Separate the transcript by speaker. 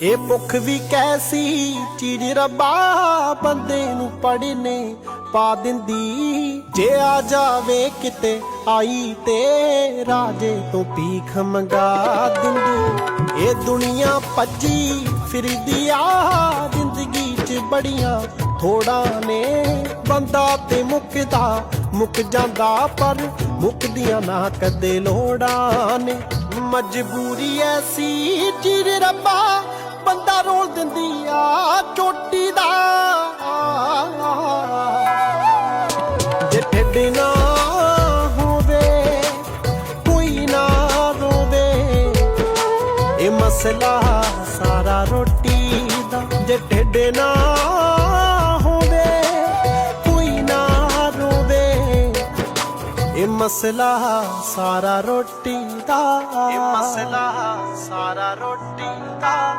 Speaker 1: ਇਹ ਭੁੱਖ ਵੀ ਕੈਸੀ ਚੀਜ਼ ਰੱਬਾ ਬੰਦੇ ਨੂੰ ਪੜਨੇ ਪਾ ਦਿੰਦੀ। ਜੇ ਆ ਜਾਵੇ ਕਿਤੇ ਆਈ ਤੇ ਰਾਜੇ ਤੋਂ ਭੀਖ ਮੰਗਾ ਦਿੰਦੀ। ਇਹ ਦੁਨੀਆ ਭੱਜੀ ਫਿਰਦੀ ਆ ਜ਼ਿੰਦਗੀ 'ਚ ਬੜੀਆਂ ਥੋੜਾਂ ਨੇ। ਬੰਦਾ ਤੇ ਮੁੱਕ ਜਾਂਦਾ ਪਰ ਮੁੱਕਦੀਆਂ ਨਾ ਕਦੇ ਲੋੜਾਂ ਨੇ। ਮਜਬੂਰੀ ਐਸੀ ਚੀਜ਼ ਰੱਬਾ ਬੰਦਾ ਰੋਲ ਦਿੰਦੀ ਆ ਚੋਟੀ ਦਾ। ਜੇ ਢਿੱਡ ਨਾ ਹੋਵੇ ਕੋਈ ਨਾ ਰੋਵੇ, ਇਹ ਮਸਲਾ ਸਾਰਾ ਰੋਟੀ ਦਾ। ਜੇ ਢਿੱਡ ਨਾ ਹੋਵੇ ਕੋਈ ਨਾ ਰੋਵੇ, ਇਹ ਮਸਲਾ ਸਾਰਾ ਰੋਟੀ ਦਾ। ਇਹ ਮਸਲਾ ਸਾਰਾ ਰੋਟੀ ਦਾ।